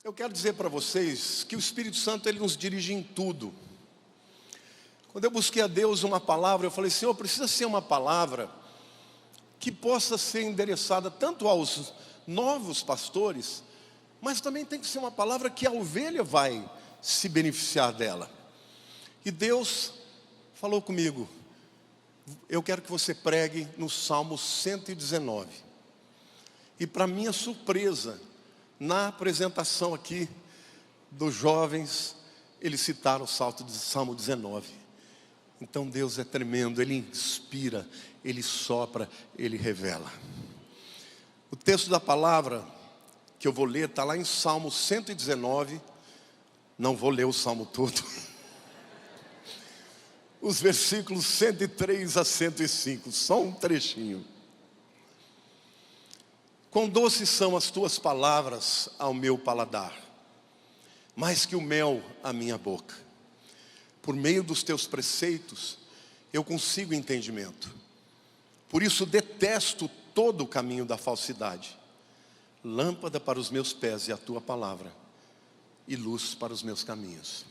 Eu quero dizer para vocês que o Espírito Santo ele nos dirige em tudo. Quando eu busquei a Deus uma palavra, eu falei: Senhor, precisa ser uma palavra que possa ser endereçada tanto aos novos pastores, mas também tem que ser uma palavra que a ovelha vai se beneficiar dela. E Deus falou comigo: eu quero que você pregue no Salmo 119. E para minha surpresa, na apresentação aqui dos jovens, eles citaram o Salmo 19. Então Deus é tremendo, Ele inspira, Ele sopra, Ele revela. O texto da palavra que eu vou ler está lá em Salmo 119. Não vou ler o Salmo todo. Os versículos 103 a 105, só um trechinho. Quão doces são as tuas palavras ao meu paladar, mais que o mel à minha boca. Por meio dos teus preceitos, eu consigo entendimento. Por isso detesto todo o caminho da falsidade. Lâmpada para os meus pés é a tua palavra, e luz para os meus caminhos.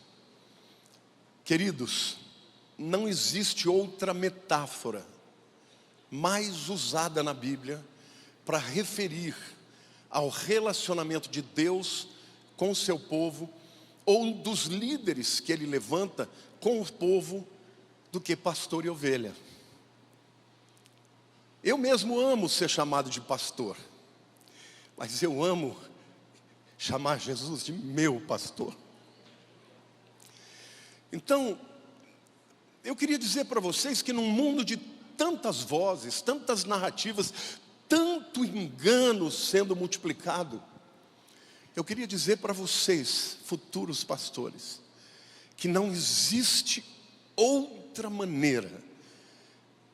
Queridos, não existe outra metáfora mais usada na Bíblia para referir ao relacionamento de Deus com o seu povo, ou dos líderes que Ele levanta com o povo, do que pastor e ovelha. Eu mesmo amo ser chamado de pastor, mas eu amo chamar Jesus de meu pastor. Então, eu queria dizer para vocês que num mundo de tantas vozes, tantas narrativas, tanto engano sendo multiplicado, eu queria dizer para vocês, futuros pastores, que não existe outra maneira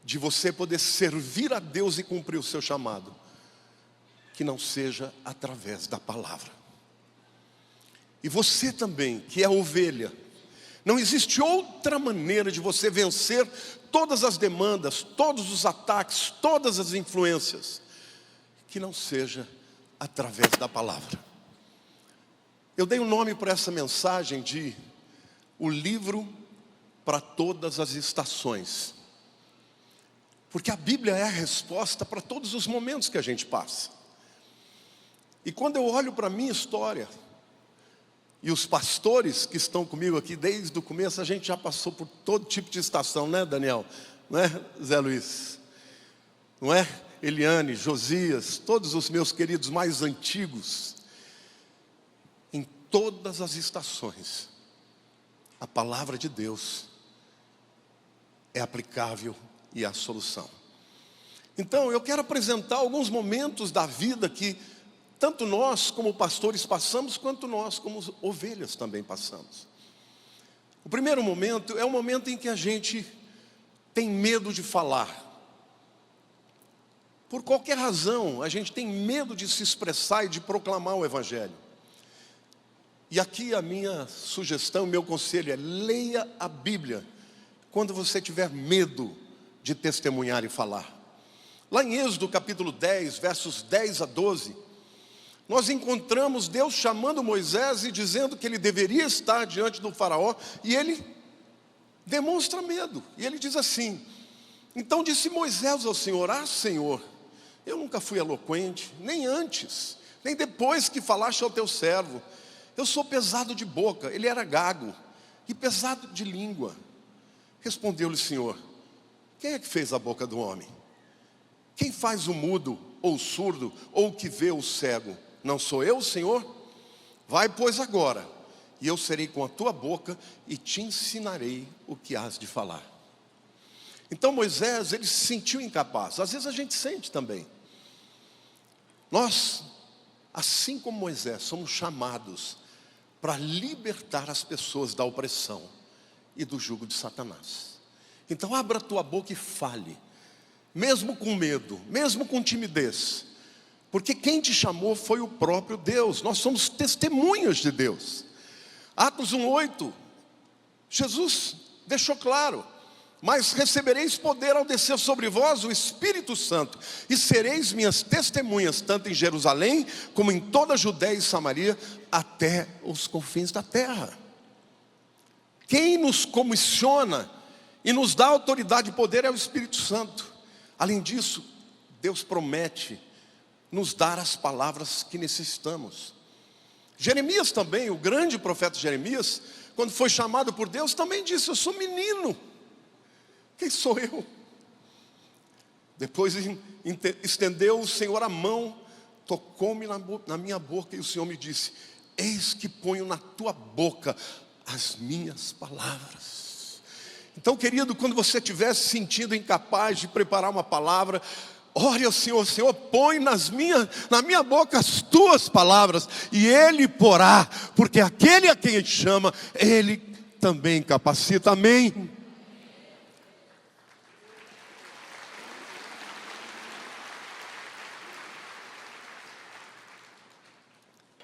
de você poder servir a Deus e cumprir o seu chamado, que não seja através da palavra. E você também, que é ovelha, não existe outra maneira de você vencer todas as demandas, todos os ataques, todas as influências, que não seja através da palavra. Eu dei um nome para essa mensagem de o livro para todas as estações. Porque a Bíblia é a resposta para todos os momentos que a gente passa. E quando eu olho para a minha história, e os pastores que estão comigo aqui desde o começo, a gente já passou por todo tipo de estação, né, Daniel? Não é, Zé Luiz? Não é? Eliane, Josias, todos os meus queridos mais antigos. Em todas as estações, a palavra de Deus é aplicável e é a solução. Então, eu quero apresentar alguns momentos da vida que tanto nós como pastores passamos, quanto nós como ovelhas também passamos. O primeiro momento é o momento em que a gente tem medo de falar. Por qualquer razão, a gente tem medo de se expressar e de proclamar o Evangelho. E aqui a minha sugestão, meu conselho é: leia a Bíblia quando você tiver medo de testemunhar e falar. Lá em Êxodo capítulo 10, versos 10 a 12, nós encontramos Deus chamando Moisés e dizendo que ele deveria estar diante do faraó, e ele demonstra medo, e ele diz assim: então disse Moisés ao Senhor: ah, Senhor, eu nunca fui eloquente, nem antes, nem depois que falaste ao teu servo. Eu sou pesado de boca. Ele era gago e pesado de língua. Respondeu-lhe o Senhor: quem é que fez a boca do homem? Quem faz o mudo, ou o surdo, ou o que vê o cego? Não sou eu, Senhor? Vai, pois, agora, e eu serei com a tua boca e te ensinarei o que has de falar. Então Moisés, ele se sentiu incapaz. Às vezes a gente sente também. Nós, assim como Moisés, somos chamados para libertar as pessoas da opressão e do jugo de Satanás. Então abra a tua boca e fale, mesmo com medo, mesmo com timidez, porque quem te chamou foi o próprio Deus. Nós somos testemunhas de Deus. Atos 1:8, Jesus deixou claro: mas recebereis poder ao descer sobre vós o Espírito Santo, e sereis minhas testemunhas, tanto em Jerusalém, como em toda a Judéia e Samaria, até os confins da terra. Quem nos comissiona e nos dá autoridade e poder é o Espírito Santo. Além disso, Deus promete nos dar as palavras que necessitamos. Jeremias também, o grande profeta Jeremias, quando foi chamado por Deus, também disse: eu sou menino, quem sou eu? Depois estendeu o Senhor a mão, tocou-me na minha boca, e o Senhor me disse: eis que ponho na tua boca as minhas palavras. Então, querido, quando você estiver se sentindo incapaz de preparar uma palavra, ore ao Senhor: Senhor, põe na minha boca as tuas palavras, e Ele porá, porque aquele a quem Ele chama, Ele também capacita. Amém?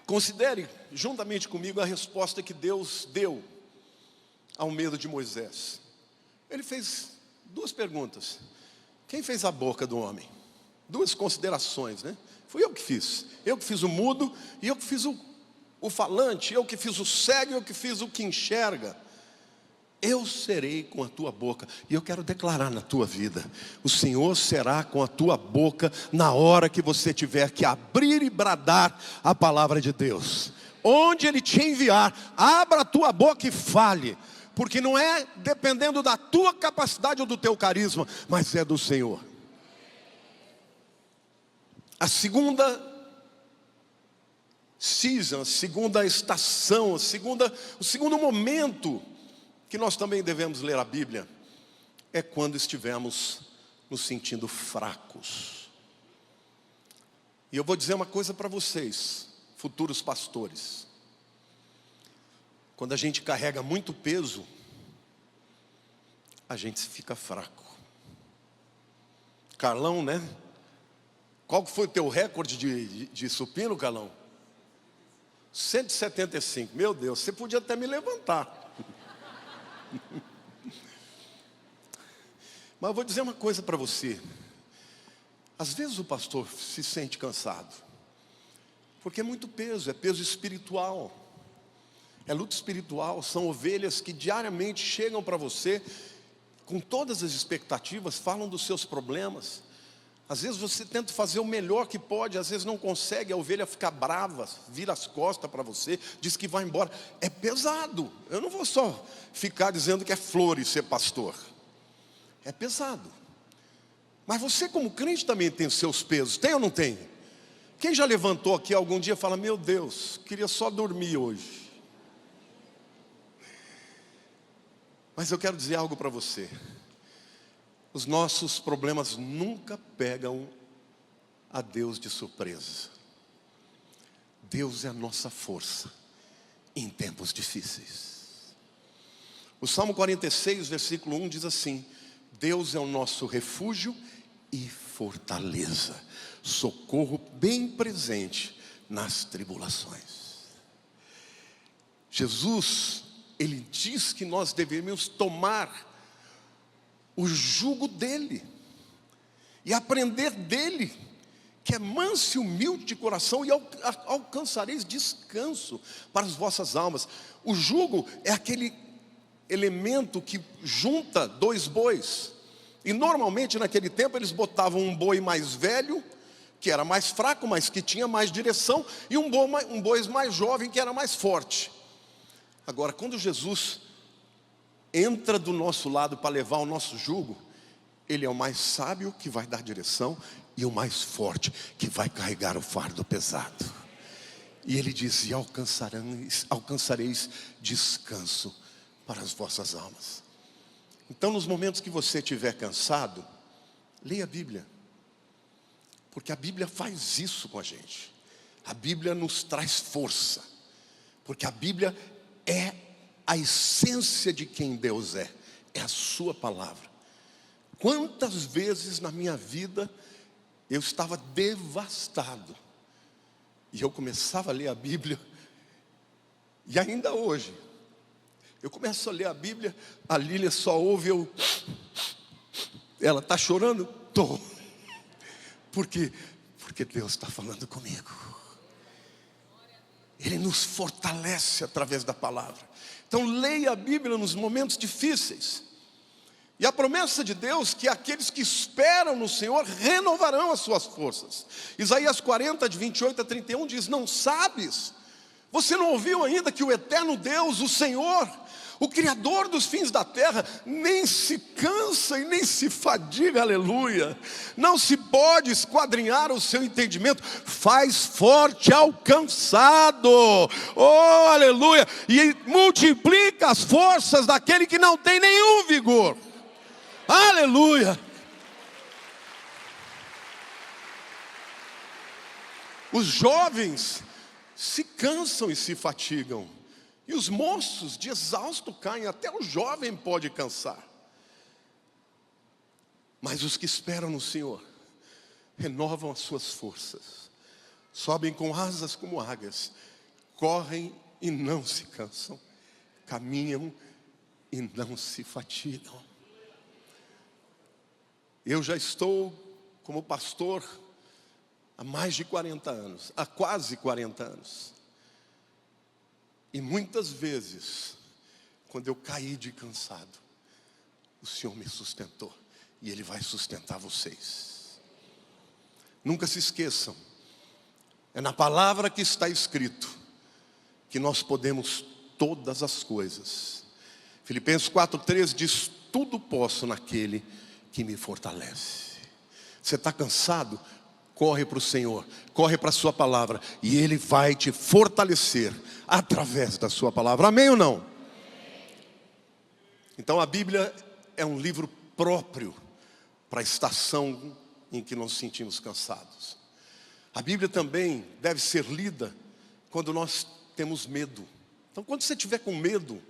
Considere juntamente comigo a resposta que Deus deu ao medo de Moisés. Ele fez duas perguntas: quem fez a boca do homem? Duas considerações, né? Fui eu que fiz. Eu que fiz o mudo, e eu que fiz o falante. Eu que fiz o cego, e eu que fiz o que enxerga. Eu serei com a tua boca. E eu quero declarar na tua vida: o Senhor será com a tua boca na hora que você tiver que abrir e bradar a palavra de Deus. Onde Ele te enviar, abra a tua boca e fale. Porque não é dependendo da tua capacidade ou do teu carisma, mas é do Senhor. A segunda season, a segunda estação, o segundo momento que nós também devemos ler a Bíblia é quando estivermos nos sentindo fracos. E eu vou dizer uma coisa para vocês, futuros pastores: quando a gente carrega muito peso, a gente fica fraco. Carlão, né? Qual foi o teu recorde de supino, Carlão? 175. Meu Deus, você podia até me levantar. Mas eu vou dizer uma coisa para você: às vezes o pastor se sente cansado, porque é muito peso, é peso espiritual, é luta espiritual. São ovelhas que diariamente chegam para você com todas as expectativas, falam dos seus problemas. Às vezes você tenta fazer o melhor que pode, às vezes não consegue, a ovelha fica brava, vira as costas para você, diz que vai embora. É pesado. Eu não vou só ficar dizendo que é flores ser pastor. É pesado. Mas você, como crente, também tem os seus pesos, tem ou não tem? Quem já levantou aqui algum dia e fala: meu Deus, queria só dormir hoje? Mas eu quero dizer algo para você: os nossos problemas nunca pegam a Deus de surpresa. Deus é a nossa força em tempos difíceis. O Salmo 46, versículo 1 diz assim: Deus é o nosso refúgio e fortaleza, socorro bem presente nas tribulações. Jesus, Ele diz que nós devemos tomar o jugo dele e aprender dele, que é manso e humilde de coração, e alcançareis descanso para as vossas almas. O jugo é aquele elemento que junta dois bois, e normalmente naquele tempo eles botavam um boi mais velho, que era mais fraco, mas que tinha mais direção, e um boi mais jovem, que era mais forte. Agora, quando Jesus entra do nosso lado para levar o nosso jugo, Ele é o mais sábio que vai dar direção, e o mais forte que vai carregar o fardo pesado. E Ele diz: e alcançareis descanso para as vossas almas. Então, nos momentos que você estiver cansado, leia a Bíblia, porque a Bíblia faz isso com a gente. A Bíblia nos traz força, porque a Bíblia é a essência de quem Deus é a sua palavra. Quantas vezes na minha vida eu estava devastado, e eu começava a ler a Bíblia, e ainda hoje eu começo a ler a Bíblia, a Lília só ouve eu Ela está chorando? Estou. Por quê? Porque Deus está falando comigo. Ele nos fortalece através da palavra. Então leia a Bíblia nos momentos difíceis. E a promessa de Deus que aqueles que esperam no Senhor renovarão as suas forças. Isaías 40, de 28 a 31 diz: não sabes? Você não ouviu ainda que o eterno Deus, o Senhor, o Criador dos fins da terra, nem se cansa e nem se fadiga, aleluia. Não se pode esquadrinhar o seu entendimento, faz forte ao cansado, oh aleluia, e multiplica as forças daquele que não tem nenhum vigor, aleluia. Os jovens se cansam e se fatigam, e os moços de exausto caem. Até o jovem pode cansar, mas os que esperam no Senhor renovam as suas forças, sobem com asas como águias, correm e não se cansam, caminham e não se fatigam. Eu já estou como pastor há mais de 40 anos, há quase 40 anos. E muitas vezes, quando eu caí de cansado, o Senhor me sustentou. E Ele vai sustentar vocês. Nunca se esqueçam, é na palavra que está escrito que nós podemos todas as coisas. Filipenses 4,13 diz: tudo posso naquele que me fortalece. Você está cansado? Corre para o Senhor, corre para a sua palavra, e Ele vai te fortalecer através da sua palavra. Amém ou não? Então a Bíblia é um livro próprio para a estação em que nos sentimos cansados. A Bíblia também deve ser lida quando nós temos medo. Então quando você estiver com medo,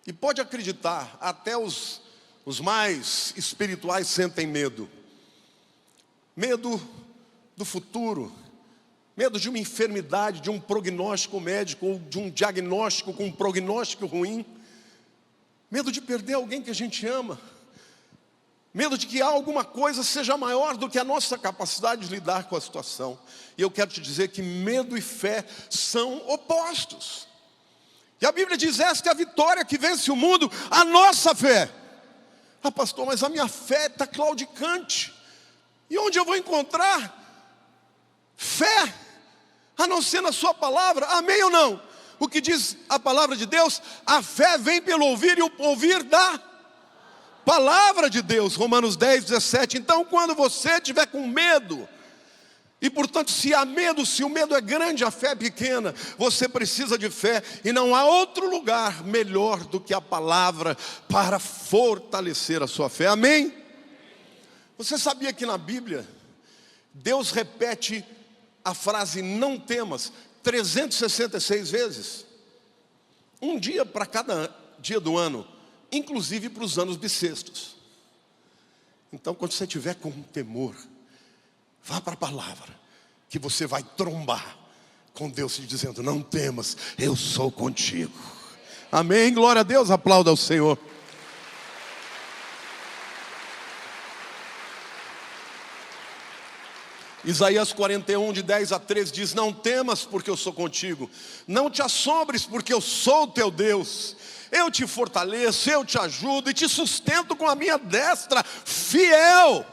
e pode acreditar, até os mais espirituais sentem medo. Medo do futuro, medo de uma enfermidade, de um prognóstico médico, ou de um diagnóstico com um prognóstico ruim, medo de perder alguém que a gente ama, medo de que alguma coisa seja maior do que a nossa capacidade de lidar com a situação. E eu quero te dizer que medo e fé são opostos. E a Bíblia diz: esta é a vitória que vence o mundo, a nossa fé. Ah, pastor, mas a minha fé está claudicante. E onde eu vou encontrar fé, a não ser na sua palavra? Amém ou não? O que diz a palavra de Deus? A fé vem pelo ouvir, e o ouvir da palavra de Deus. Romanos 10, 17. Então quando você estiver com medo, e portanto se há medo, se o medo é grande, a fé é pequena, você precisa de fé, e não há outro lugar melhor do que a palavra para fortalecer a sua fé. Amém? Você sabia que na Bíblia Deus repete a frase não temas 366 vezes? Um dia para cada dia do ano, inclusive para os anos bissextos. Então quando você estiver com temor, vá para a palavra, que você vai trombar com Deus te dizendo: não temas, eu sou contigo. Amém, glória a Deus, aplauda ao Senhor. Isaías 41, de 10 a 13 diz: não temas, porque eu sou contigo. Não te assombres, porque eu sou o teu Deus. Eu te fortaleço, eu te ajudo e te sustento com a minha destra fiel.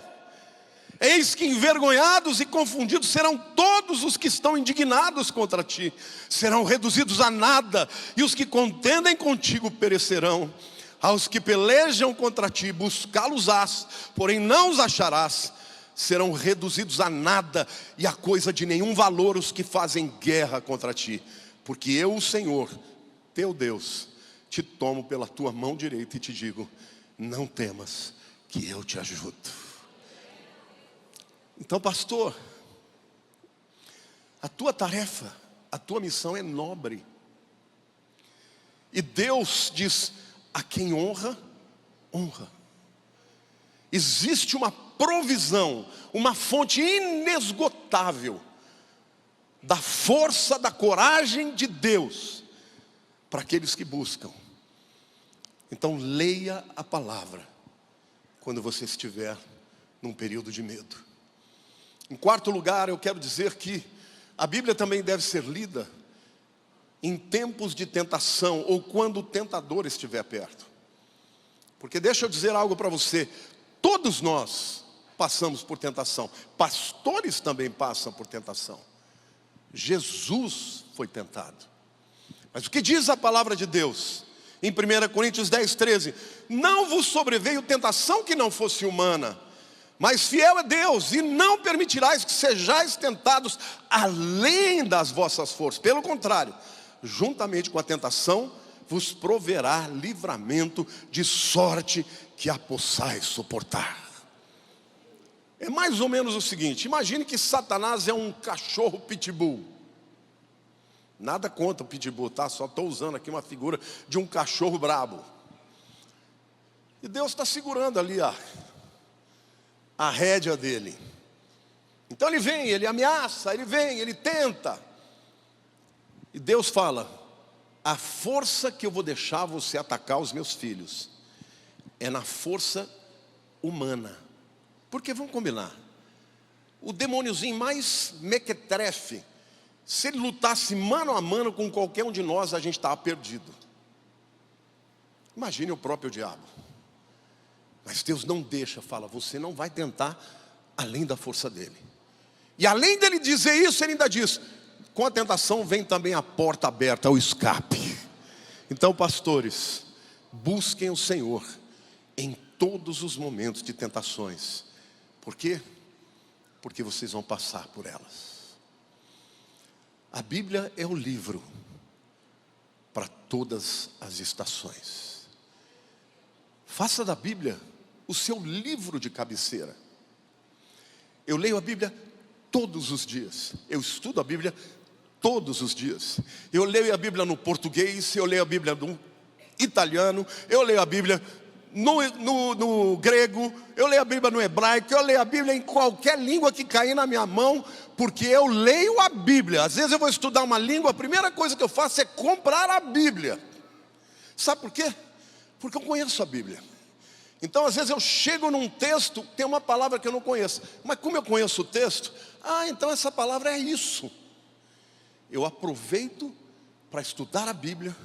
Eis que envergonhados e confundidos serão todos os que estão indignados contra ti. Serão reduzidos a nada, e os que contendem contigo perecerão. Aos que pelejam contra ti, buscá-los-ás, porém não os acharás. Serão reduzidos a nada e a coisa de nenhum valor os que fazem guerra contra ti. Porque eu, o Senhor, teu Deus, te tomo pela tua mão direita e te digo: não temas, que eu te ajudo. Então, pastor, a tua tarefa, a tua missão é nobre. E Deus diz: a quem honra, honra. Existe uma provisão, uma fonte inesgotável da força, da coragem de Deus para aqueles que buscam. Então leia a palavra, quando você estiver num período de medo. Em quarto lugar, eu quero dizer que a Bíblia também deve ser lida em tempos de tentação, ou quando o tentador estiver perto. Porque deixa eu dizer algo para você, todos nós passamos por tentação, pastores também passam por tentação. Jesus foi tentado. Mas o que diz a palavra de Deus? Em 1 Coríntios 10, 13, não vos sobreveio tentação que não fosse humana, mas fiel é Deus, e não permitirás que sejais tentados além das vossas forças. Pelo contrário, juntamente com a tentação, vos proverá livramento, de sorte que a possais suportar. É mais ou menos o seguinte, imagine que Satanás é um cachorro pitbull. Nada contra o pitbull, tá? Só estou usando aqui uma figura de um cachorro brabo. E Deus está segurando ali a rédea dele. Então ele vem, ele ameaça, ele vem, ele tenta. E Deus fala, a força que eu vou deixar você atacar os meus filhos é na força humana. Porque vamos combinar, o demôniozinho mais mequetrefe, se ele lutasse mano a mano com qualquer um de nós, a gente estava perdido. Imagine o próprio diabo. Mas Deus não deixa, fala, você não vai tentar além da força dele. E além dele dizer isso, ele ainda diz, com a tentação vem também a porta aberta, o escape. Então, pastores, busquem o Senhor em todos os momentos de tentações. Por quê? Porque vocês vão passar por elas. A Bíblia é o livro para todas as estações. Faça da Bíblia o seu livro de cabeceira. Eu leio a Bíblia todos os dias. Eu estudo a Bíblia todos os dias. Eu leio a Bíblia no português, eu leio a Bíblia no italiano, eu leio a Bíblia no grego, eu leio a Bíblia no hebraico, eu leio a Bíblia em qualquer língua que cair na minha mão, porque eu leio a Bíblia. Às vezes eu vou estudar uma língua, a primeira coisa que eu faço é comprar a Bíblia. Sabe por quê? Porque eu conheço a Bíblia. Então às vezes eu chego num texto, tem uma palavra que eu não conheço, mas como eu conheço o texto, então essa palavra é isso. Eu aproveito para estudar a Bíblia,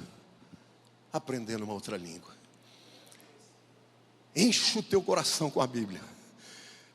aprendendo uma outra língua. Enche o teu coração com a Bíblia,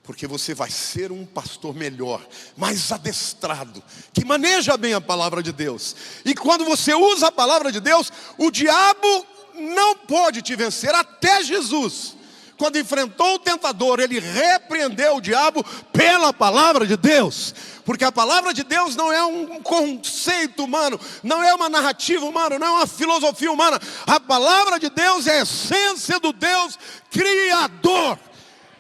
porque você vai ser um pastor melhor, mais adestrado, que maneja bem a palavra de Deus. E quando você usa a palavra de Deus, o diabo não pode te vencer. Até Jesus, quando enfrentou o tentador, ele repreendeu o diabo pela palavra de Deus. Porque a palavra de Deus não é um conceito humano, não é uma narrativa humana, não é uma filosofia humana. A palavra de Deus é a essência do Deus Criador.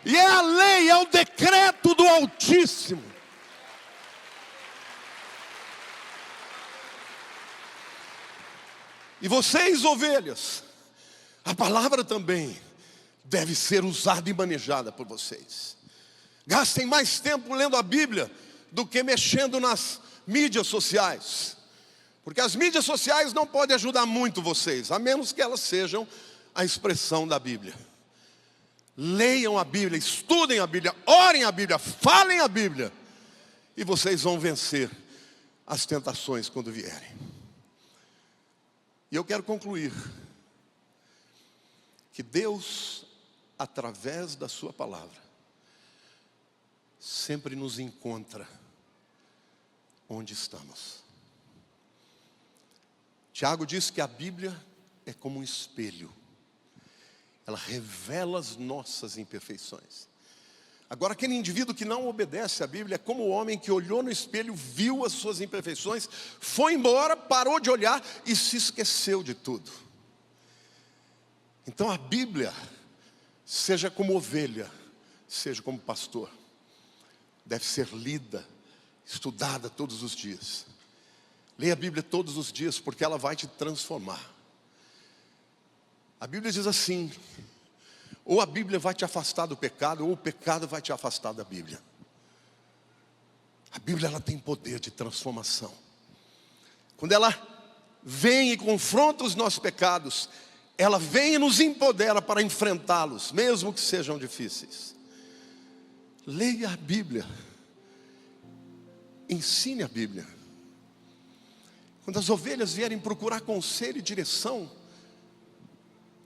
E é a lei, é o decreto do Altíssimo. E vocês, ovelhas, a palavra também deve ser usada e manejada por vocês. Gastem mais tempo lendo a Bíblia do que mexendo nas mídias sociais. Porque as mídias sociais não podem ajudar muito vocês, a menos que elas sejam a expressão da Bíblia. Leiam a Bíblia, estudem a Bíblia, orem a Bíblia, falem a Bíblia, e vocês vão vencer as tentações quando vierem. E eu quero concluir que Deus, através da sua palavra, sempre nos encontra onde estamos. Tiago diz que a Bíblia é como um espelho. Ela revela as nossas imperfeições. Agora, aquele indivíduo que não obedece à Bíblia é como o homem que olhou no espelho, viu as suas imperfeições, foi embora, parou de olhar e se esqueceu de tudo. Então a Bíblia, seja como ovelha, seja como pastor, deve ser lida, estudada todos os dias. Leia a Bíblia todos os dias, porque ela vai te transformar. A Bíblia diz assim, ou a Bíblia vai te afastar do pecado, ou o pecado vai te afastar da Bíblia. A Bíblia, ela tem poder de transformação. Quando ela vem e confronta os nossos pecados, ela vem e nos empodera para enfrentá-los, mesmo que sejam difíceis. Leia a Bíblia. Ensine a Bíblia. Quando as ovelhas vierem procurar conselho e direção,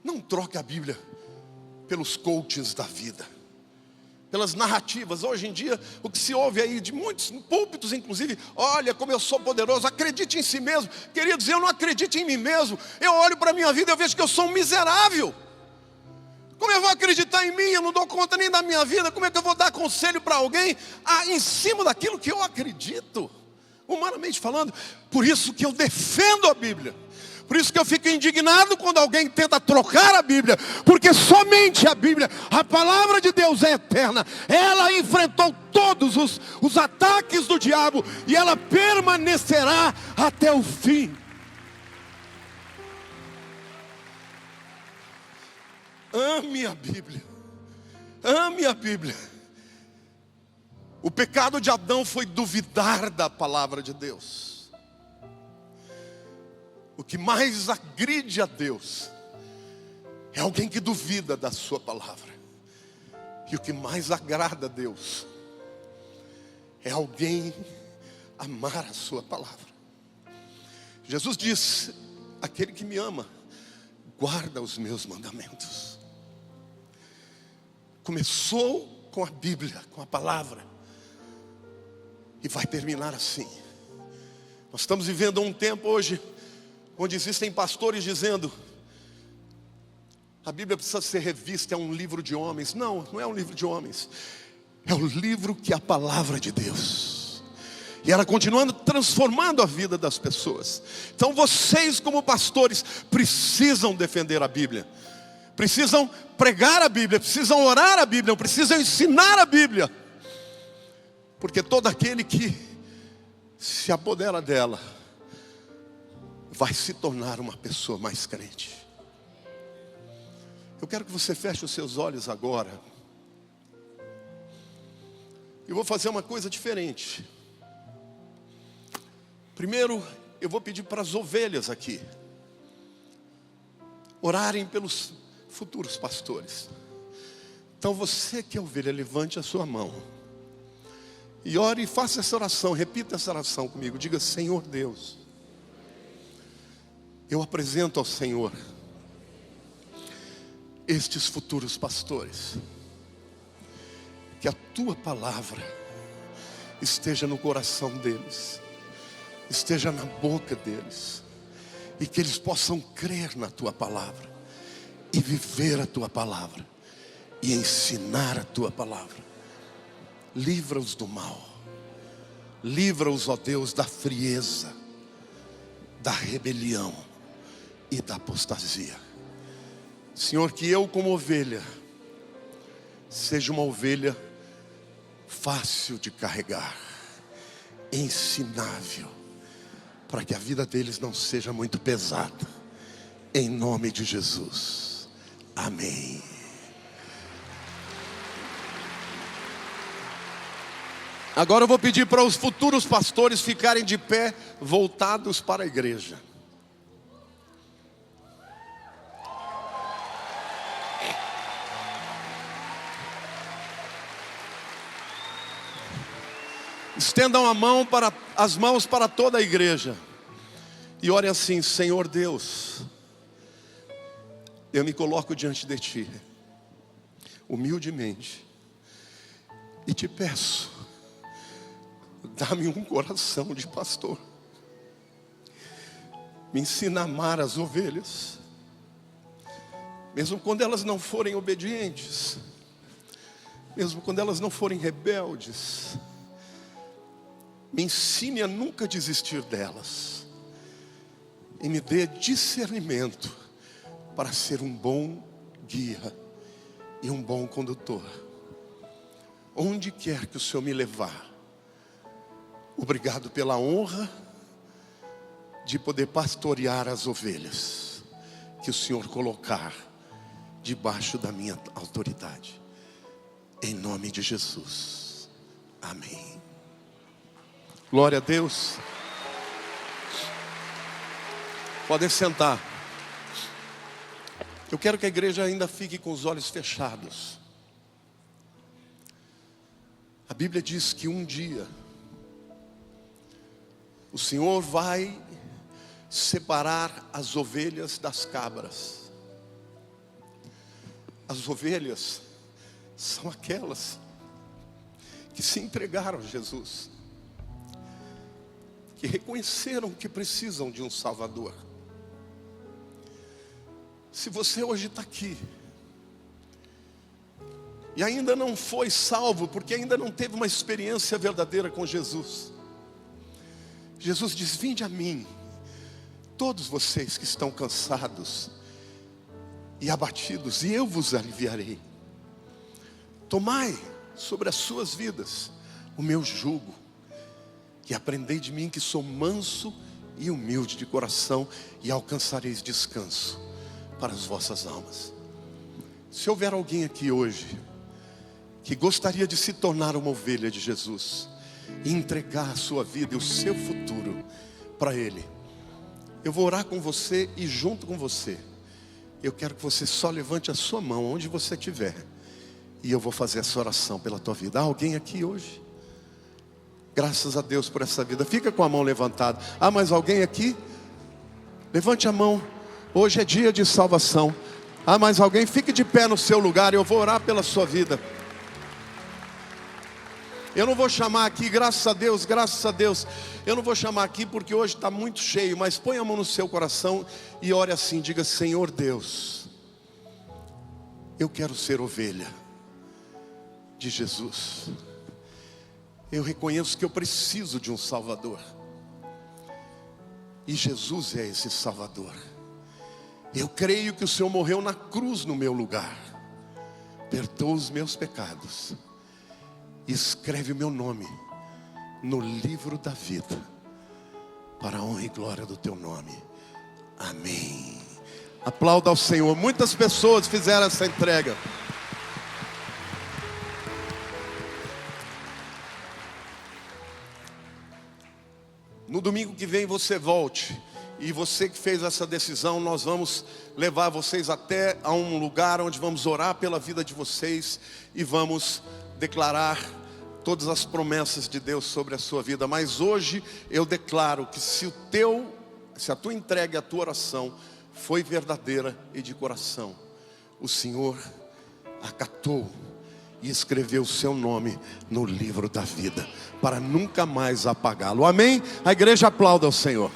não troque a Bíblia pelos coaches da vida, pelas narrativas. Hoje em dia, o que se ouve aí de muitos púlpitos, inclusive: olha como eu sou poderoso, acredite em si mesmo. Queridos, eu não acredito em mim mesmo. Eu olho para a minha vida e eu vejo que eu sou um miserável. Como eu vou acreditar em mim? Eu não dou conta nem da minha vida. Como é que eu vou dar conselho para alguém em cima daquilo que eu acredito, humanamente falando? Por isso que eu defendo a Bíblia. Por isso que eu fico indignado quando alguém tenta trocar a Bíblia. Porque somente a Bíblia, a palavra de Deus é eterna. Ela enfrentou todos os ataques do diabo, e ela permanecerá até o fim. Ame a Bíblia. Ame a Bíblia. O pecado de Adão foi duvidar da palavra de Deus. O que mais agride a Deus é alguém que duvida da sua palavra. E o que mais agrada a Deus é alguém amar a sua palavra. Jesus disse: aquele que me ama guarda os meus mandamentos. Começou com a Bíblia, com a palavra, e vai terminar assim. Nós estamos vivendo um tempo hoje onde existem pastores dizendo: a Bíblia precisa ser revista, é um livro de homens. Não, não é um livro de homens. É o livro que é a palavra de Deus. E ela continua transformando a vida das pessoas. Então vocês, como pastores, precisam defender a Bíblia. Precisam pregar a Bíblia, precisam orar a Bíblia, precisam ensinar a Bíblia. Porque todo aquele que se apodera dela vai se tornar uma pessoa mais crente. Eu quero que você feche os seus olhos agora. Eu vou fazer uma coisa diferente. Primeiro, eu vou pedir para as ovelhas aqui orarem pelos futuros pastores. Então você que é ovelha, levante a sua mão e ore e faça essa oração. Repita essa oração comigo. Diga: Senhor Deus, eu apresento ao Senhor estes futuros pastores. Que a tua palavra esteja no coração deles, esteja na boca deles, e que eles possam crer na tua palavra e viver a tua palavra e ensinar a tua palavra. Livra-os do mal. Livra-os, ó Deus, da frieza, da rebelião e da apostasia. Senhor, que eu como ovelha seja uma ovelha fácil de carregar, ensinável, para que a vida deles não seja muito pesada. Em nome de Jesus. Amém. Agora eu vou pedir para os futuros pastores ficarem de pé, voltados para a igreja. Estendam as mãos para toda a igreja e orem assim: Senhor Deus, eu me coloco diante de Ti, humildemente, e te peço, dá-me um coração de pastor. Me ensina a amar as ovelhas, mesmo quando elas não forem obedientes, mesmo quando elas não forem rebeldes. Me ensine a nunca desistir delas, e me dê discernimento para ser um bom guia e um bom condutor. Onde quer que o Senhor me levar, obrigado pela honra de poder pastorear as ovelhas que o Senhor colocar debaixo da minha autoridade. Em nome de Jesus. Amém. Glória a Deus. Podem sentar. Eu quero que a igreja ainda fique com os olhos fechados. A Bíblia diz que um dia o Senhor vai separar as ovelhas das cabras. As ovelhas são aquelas que se entregaram a Jesus, que reconheceram que precisam de um Salvador. Se você hoje está aqui e ainda não foi salvo, porque ainda não teve uma experiência verdadeira com Jesus, Jesus diz: vinde a mim, todos vocês que estão cansados e abatidos, e eu vos aliviarei. Tomai sobre as suas vidas o meu jugo, e aprendei de mim, que sou manso e humilde de coração, e alcançareis descanso para as vossas almas. Se houver alguém aqui hoje que gostaria de se tornar uma ovelha de Jesus e entregar a sua vida e o seu futuro para Ele, eu vou orar com você, e junto com você eu quero que você só levante a sua mão onde você estiver, e eu vou fazer essa oração pela tua vida. Há alguém aqui hoje? Graças a Deus por essa vida. Fica com a mão levantada. Há mais alguém aqui? Levante a mão. Hoje é dia de salvação. Há mais alguém? Fique de pé no seu lugar, eu vou orar pela sua vida. Eu não vou chamar aqui, graças a Deus, eu não vou chamar aqui porque hoje está muito cheio, mas põe a mão no seu coração e ore assim, diga: Senhor Deus, eu quero ser ovelha de Jesus. Eu reconheço que eu preciso de um Salvador, e Jesus é esse Salvador. Eu creio que o Senhor morreu na cruz no meu lugar, perdoa os meus pecados, escreve o meu nome no livro da vida, para a honra e glória do teu nome. Amém. Aplauda ao Senhor. Muitas pessoas fizeram essa entrega. No domingo que vem você volte, e você que fez essa decisão, nós vamos levar vocês até a um lugar onde vamos orar pela vida de vocês e vamos declarar todas as promessas de Deus sobre a sua vida. Mas hoje eu declaro que se a tua entrega, a tua oração foi verdadeira e de coração, o Senhor acatou e escreveu o seu nome no livro da vida, para nunca mais apagá-lo. Amém? A igreja aplauda ao Senhor.